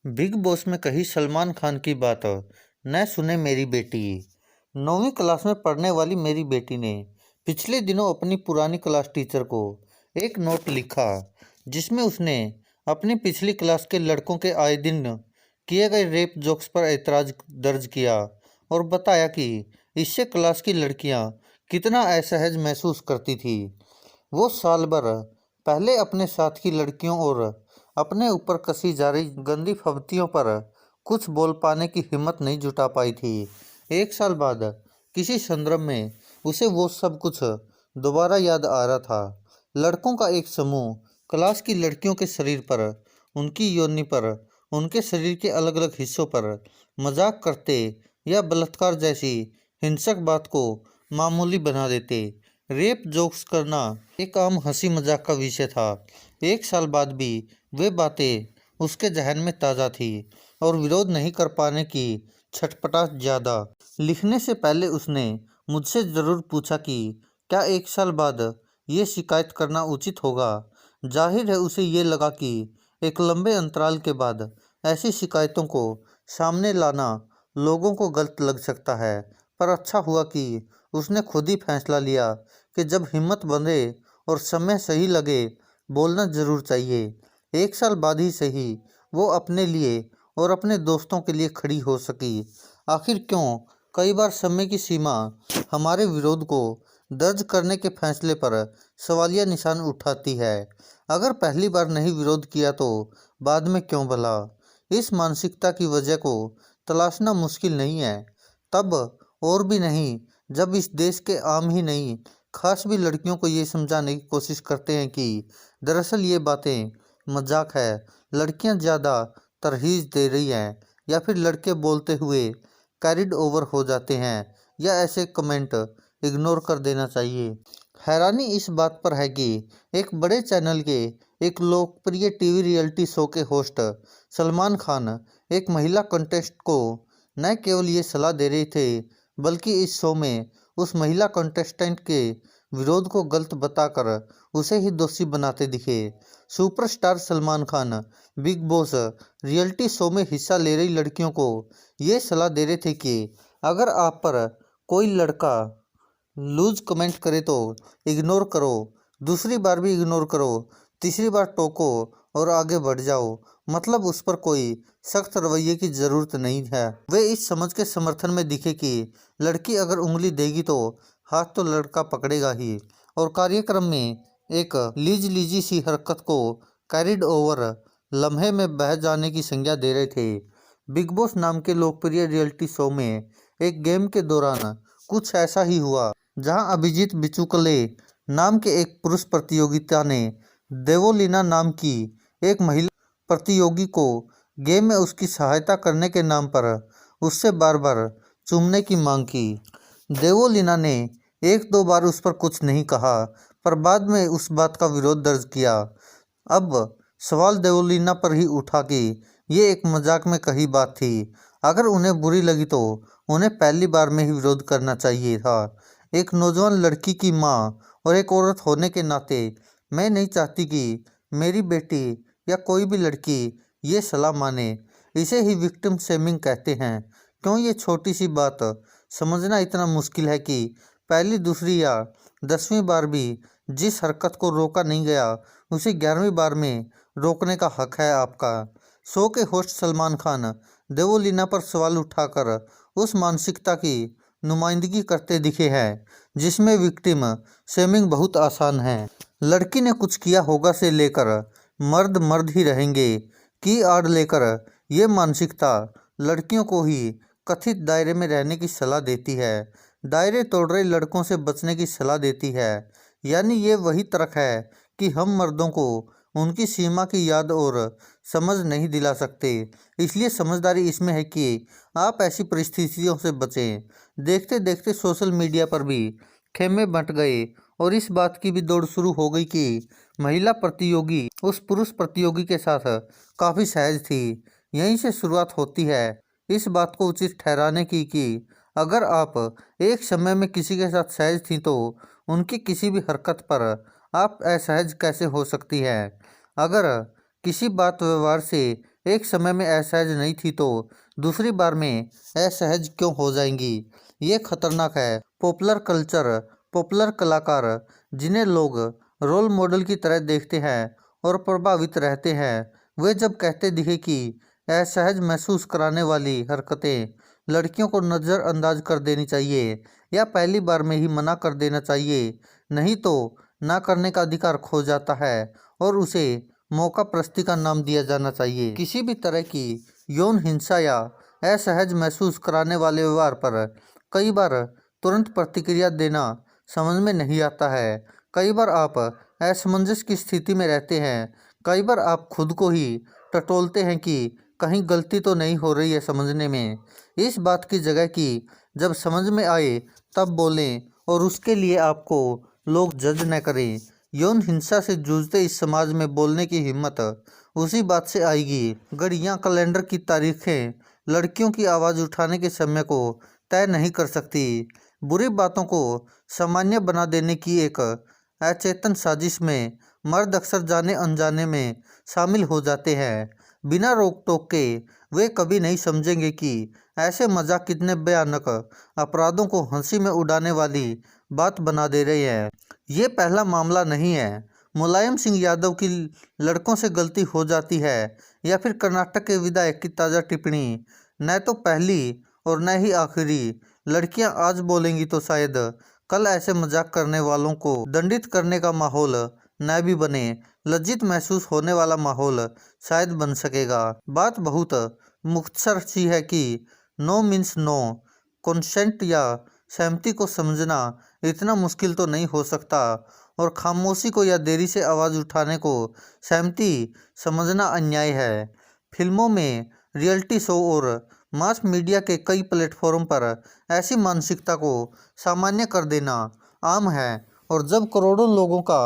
Big boss में कही सलमान खान की बात न सुने मेरी बेटी। 9वीं क्लास में पढ़ने वाली मेरी बेटी ने पिछले दिनों अपनी पुरानी क्लास टीचर को एक नोट लिखा जिसमें उसने अपनी पिछली क्लास के लड़कों के आए दिन किए गए रेप जोक्स पर ऐतराज दर्ज किया और बताया कि इससे क्लास की लड़कियां कितना असहज महसूस करती थी। वो साल भर पहले अपने साथ की लड़कियों और अपने ऊपर कसी जा रही गंदी फब्तियों पर कुछ बोल पाने की हिम्मत नहीं जुटा पाई थी। एक साल बाद किसी संदर्भ में उसे वो सब कुछ दोबारा याद आ रहा था। लड़कों का एक समूह क्लास की लड़कियों के शरीर पर, उनकी योनि पर, उनके शरीर के अलग अलग हिस्सों पर मजाक करते या बलात्कार जैसी हिंसक बात को मामूली बना देते। रेप जोक्स करना एक आम हंसी मजाक का विषय था। एक साल बाद भी वे बातें उसके जहन में ताज़ा थी और विरोध नहीं कर पाने की छटपटाहट ज़्यादा। लिखने से पहले उसने मुझसे ज़रूर पूछा कि क्या एक साल बाद ये शिकायत करना उचित होगा। जाहिर है उसे ये लगा कि एक लंबे अंतराल के बाद ऐसी शिकायतों को सामने लाना लोगों को गलत लग सकता है, पर अच्छा हुआ कि उसने खुद ही फैसला लिया कि जब हिम्मत बंधे और समय सही लगे बोलना ज़रूर चाहिए। एक साल बाद ही सही वो अपने लिए और अपने दोस्तों के लिए खड़ी हो सकी। आखिर क्यों कई बार समय की सीमा हमारे विरोध को दर्ज करने के फैसले पर सवालिया निशान उठाती है। अगर पहली बार नहीं विरोध किया तो बाद में क्यों भला। इस मानसिकता की वजह को तलाशना मुश्किल नहीं है, तब और भी नहीं जब इस देश के आम ही नहीं खास भी लड़कियों को ये समझाने की कोशिश करते हैं कि दरअसल ये बातें मजाक है, लड़कियां ज़्यादा तरहीज दे रही हैं, या फिर लड़के बोलते हुए कैरिड ओवर हो जाते हैं, या ऐसे कमेंट इग्नोर कर देना चाहिए। हैरानी इस बात पर है कि एक बड़े चैनल के एक लोकप्रिय टीवी रियलिटी शो के होस्ट सलमान खान एक महिला कंटेस्ट को न केवल ये सलाह दे रहे थे बल्कि इस शो में उस महिला कंटेस्टेंट के विरोध को गलत बताकर उसे ही दोषी बनाते दिखे। Superstar Salman Khan big boss reality show में हिस्सा ले रही लड़कियों को ये सलाह दे रहे थे कि अगर आप पर कोई लड़का लूज कमेंट करे तो इग्नोर करो, दूसरी बार भी इग्नोर करो, तीसरी बार टोको और आगे बढ़ जाओ। मतलब उस पर कोई सख्त रवैये की ज़रूरत नहीं है। वे इस समझ के समर्थन में दिखे कि लड़की अगर उंगली देगी तो हाथ तो लड़का पकड़ेगा ही, और कार्यक्रम में एक लीज लीजी सी हरकत को कैरिड ओवर लम्हे में बह जाने की संज्ञा दे रहे थे। बिग बॉस नाम के लोकप्रिय रियलिटी शो में एक गेम के दौरान कुछ ऐसा ही हुआ, जहां अभिजीत बिचुकले नाम के एक पुरुष प्रतियोगिता ने देवोलीना नाम की एक महिला प्रतियोगी को गेम में उसकी सहायता करने के नाम पर उससे बार बार चूमने की मांग की। देवोलीना ने एक दो बार उस पर कुछ नहीं कहा, पर बाद में उस बात का विरोध दर्ज किया। अब सवाल देवोलीना पर ही उठा कि ये एक मजाक में कही बात थी। अगर उन्हें बुरी लगी तो उन्हें पहली बार में ही विरोध करना चाहिए था। एक नौजवान लड़की की माँ और एक औरत होने के नाते मैं नहीं चाहती कि मेरी बेटी या कोई भी लड़की ये सलाह माने। इसे ही विक्टिम शेमिंग कहते हैं। क्यों ये छोटी सी बात समझना इतना मुश्किल है कि पहली, दूसरी या 10वीं बार भी जिस हरकत को रोका नहीं गया उसे 11वीं बार में रोकने का हक है आपका। शो के होस्ट सलमान खान देवोलीना पर सवाल उठाकर उस मानसिकता की नुमाइंदगी करते दिखे हैं जिसमें विक्टिम शेमिंग बहुत आसान है। लड़की ने कुछ किया होगा से लेकर मर्द मर्द ही रहेंगे की आड़ लेकर ये मानसिकता लड़कियों को ही कथित दायरे में रहने की सलाह देती है, दायरे तोड़ रहे लड़कों से बचने की सलाह देती है। यानी ये वही तर्क है कि हम मर्दों को उनकी सीमा की याद और समझ नहीं दिला सकते, इसलिए समझदारी इसमें है कि आप ऐसी परिस्थितियों से बचें। देखते देखते सोशल मीडिया पर भी खेमे बंट गए और इस बात की भी दौड़ शुरू हो गई कि महिला प्रतियोगी उस पुरुष प्रतियोगी के साथ काफ़ी सहज थी। यहीं से शुरुआत होती है इस बात को उचित ठहराने की कि अगर आप एक समय में किसी के साथ सहज थी तो उनकी किसी भी हरकत पर आप असहज कैसे हो सकती हैं। अगर किसी बात व्यवहार से एक समय में असहज नहीं थी तो दूसरी बार में असहज क्यों हो जाएंगी? ये खतरनाक है। पॉपुलर कल्चर, पॉपुलर कलाकार जिन्हें लोग रोल मॉडल की तरह देखते हैं और प्रभावित रहते हैं, वे जब कहते दिखे कि असहज महसूस कराने वाली हरकतें लड़कियों को नज़रअंदाज कर देनी चाहिए या पहली बार में ही मना कर देना चाहिए, नहीं तो ना करने का अधिकार खो जाता है और उसे मौका प्रस्ती का नाम दिया जाना चाहिए। किसी भी तरह की यौन हिंसा या असहज महसूस कराने वाले व्यवहार पर कई बार तुरंत प्रतिक्रिया देना समझ में नहीं आता है। कई बार आप असमंजस की स्थिति में रहते हैं। कई बार आप खुद को ही टटोलते हैं कि कहीं गलती तो नहीं हो रही है समझने में। इस बात की जगह कि जब समझ में आए तब बोलें और उसके लिए आपको लोग जज न करें। यौन हिंसा से जूझते इस समाज में बोलने की हिम्मत उसी बात से आएगी। घड़ियाँ, कैलेंडर की तारीखें लड़कियों की आवाज़ उठाने के समय को तय नहीं कर सकती। बुरी बातों को सामान्य बना देने की एक अचेतन साजिश में मर्द अक्सर जाने अनजाने में शामिल हो जाते हैं। बिना रोक टोक के वे कभी नहीं समझेंगे कि ऐसे मजाक कितने भयानक अपराधों को हंसी में उड़ाने वाली बात बना दे रहे हैं। ये पहला मामला नहीं है। मुलायम सिंह यादव की लड़कों से गलती हो जाती है या फिर कर्नाटक के विधायक की ताज़ा टिप्पणी, न तो पहली और न ही आखिरी। लड़कियां आज बोलेंगी तो शायद कल ऐसे मजाक करने वालों को दंडित करने का माहौल न भी बने, लज्जित महसूस होने वाला माहौल शायद बन सकेगा। बात बहुत मुख्तसर सी है कि नो मीन्स नो। कंसेंट या सहमति को समझना इतना मुश्किल तो नहीं हो सकता और खामोशी को या देरी से आवाज़ उठाने को सहमति समझना अन्याय है। फिल्मों में, रियलिटी शो और मास मीडिया के कई प्लेटफॉर्म पर ऐसी मानसिकता को सामान्य कर देना आम है और जब करोड़ों लोगों का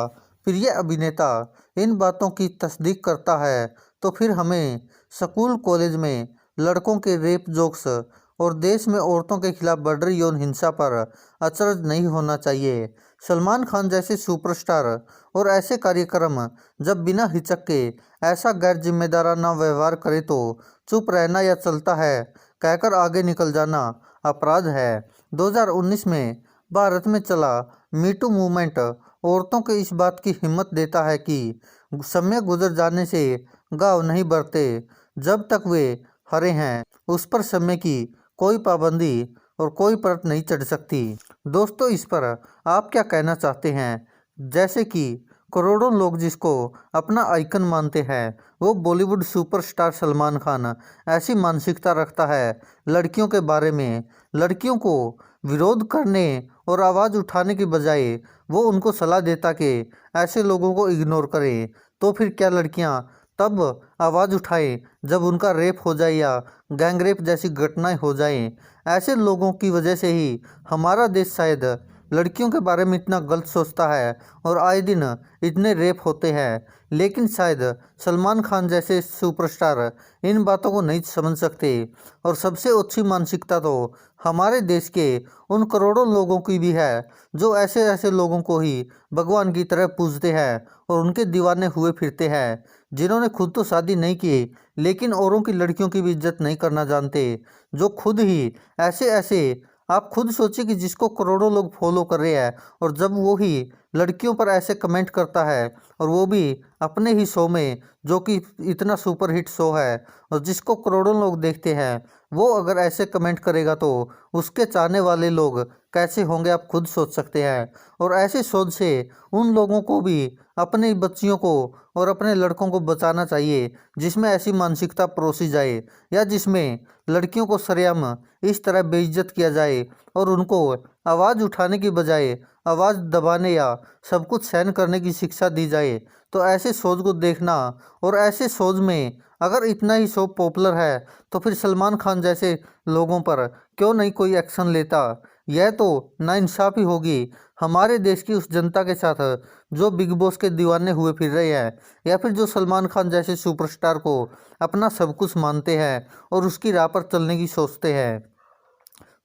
प्रिय अभिनेता इन बातों की तस्दीक करता है तो फिर हमें स्कूल कॉलेज में लड़कों के रेप जोक्स और देश में औरतों के खिलाफ बढ़ रही यौन हिंसा पर अचरज नहीं होना चाहिए। सलमान खान जैसे सुपरस्टार और ऐसे कार्यक्रम जब बिना हिचक के ऐसा गैर जिम्मेदाराना व्यवहार करे तो चुप रहना या चलता है कहकर आगे निकल जाना अपराध है। 2019 में भारत में चला मीटू मूवमेंट औरतों के इस बात की हिम्मत देता है कि समय गुजर जाने से घाव नहीं बढ़ते, जब तक वे हरे हैं उस पर समय की कोई पाबंदी और कोई परत नहीं चढ़ सकती। दोस्तों, इस पर आप क्या कहना चाहते हैं? जैसे कि करोड़ों लोग जिसको अपना आइकन मानते हैं वो बॉलीवुड सुपरस्टार सलमान खान ऐसी मानसिकता रखता है लड़कियों के बारे में। लड़कियों को विरोध करने और आवाज़ उठाने की बजाय वो उनको सलाह देता कि ऐसे लोगों को इग्नोर करें। तो फिर क्या लड़कियां तब आवाज़ उठाएं जब उनका रेप हो जाए या गैंग रेप जैसी घटनाएं हो जाएं? ऐसे लोगों की वजह से ही हमारा देश शायद लड़कियों के बारे में इतना गलत सोचता है और आए दिन इतने रेप होते हैं। लेकिन शायद सलमान खान जैसे सुपरस्टार इन बातों को नहीं समझ सकते और सबसे अच्छी मानसिकता तो हमारे देश के उन करोड़ों लोगों की भी है जो ऐसे ऐसे लोगों को ही भगवान की तरह पूजते हैं और उनके दीवाने हुए फिरते हैं, जिन्होंने खुद तो शादी नहीं की लेकिन औरों की लड़कियों की भी इज्जत नहीं करना जानते, जो खुद ही ऐसे ऐसे आप खुद सोचिए कि जिसको करोड़ों लोग फॉलो कर रहे हैं और जब वो ही लड़कियों पर ऐसे कमेंट करता है और वो भी अपने ही शो में जो कि इतना सुपरहिट शो है और जिसको करोड़ों लोग देखते हैं, वो अगर ऐसे कमेंट करेगा तो उसके चाहने वाले लोग कैसे होंगे आप खुद सोच सकते हैं। और ऐसे सोच से उन लोगों को भी अपनी बच्चियों को और अपने लड़कों को बचाना चाहिए जिसमें ऐसी मानसिकता परोसी जाए या जिसमें लड़कियों को सरेआम इस तरह बेइज्जत किया जाए और उनको आवाज़ उठाने की बजाय आवाज़ दबाने या सब कुछ सहन करने की शिक्षा दी जाए। तो ऐसे सोच को देखना और ऐसे सोच में अगर इतना ही शो पॉपुलर है तो फिर सलमान खान जैसे लोगों पर क्यों नहीं कोई एक्शन लेता? यह तो नाइंसाफ़ी होगी हमारे देश की उस जनता के साथ जो बिग बॉस के दीवाने हुए फिर रहे हैं या फिर जो सलमान खान जैसे सुपरस्टार को अपना सब कुछ मानते हैं और उसकी राह पर चलने की सोचते हैं।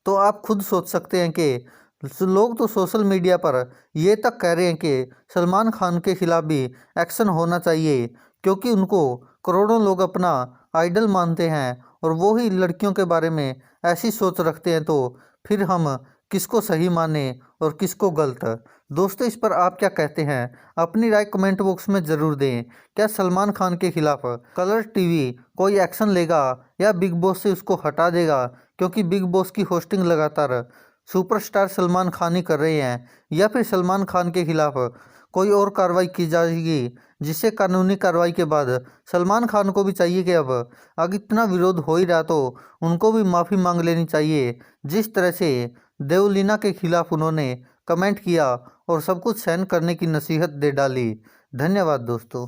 तो आप खुद सोच सकते हैं कि लोग तो सोशल मीडिया पर ये तक कह रहे हैं कि सलमान खान के खिलाफ भी एक्शन होना चाहिए क्योंकि उनको करोड़ों लोग अपना आइडल मानते हैं और वो ही लड़कियों के बारे में ऐसी सोच रखते हैं, तो फिर हम किसको सही माने और किसको गलत। दोस्तों, इस पर आप क्या कहते हैं? अपनी राय कमेंट बॉक्स में ज़रूर दें। क्या सलमान खान के खिलाफ कलर टीवी कोई एक्शन लेगा या बिग बॉस से उसको हटा देगा? क्योंकि बिग बॉस की होस्टिंग लगातार सुपरस्टार सलमान खान ही कर रहे हैं, या फिर सलमान खान के खिलाफ कोई और कार्रवाई की जाएगी, जिससे कानूनी कार्रवाई के बाद सलमान खान को भी चाहिए कि अब अगर इतना विरोध हो ही रहा तो उनको भी माफ़ी मांग लेनी चाहिए, जिस तरह से देवलीना के खिलाफ उन्होंने कमेंट किया और सब कुछ सहन करने की नसीहत दे डाली। धन्यवाद दोस्तों।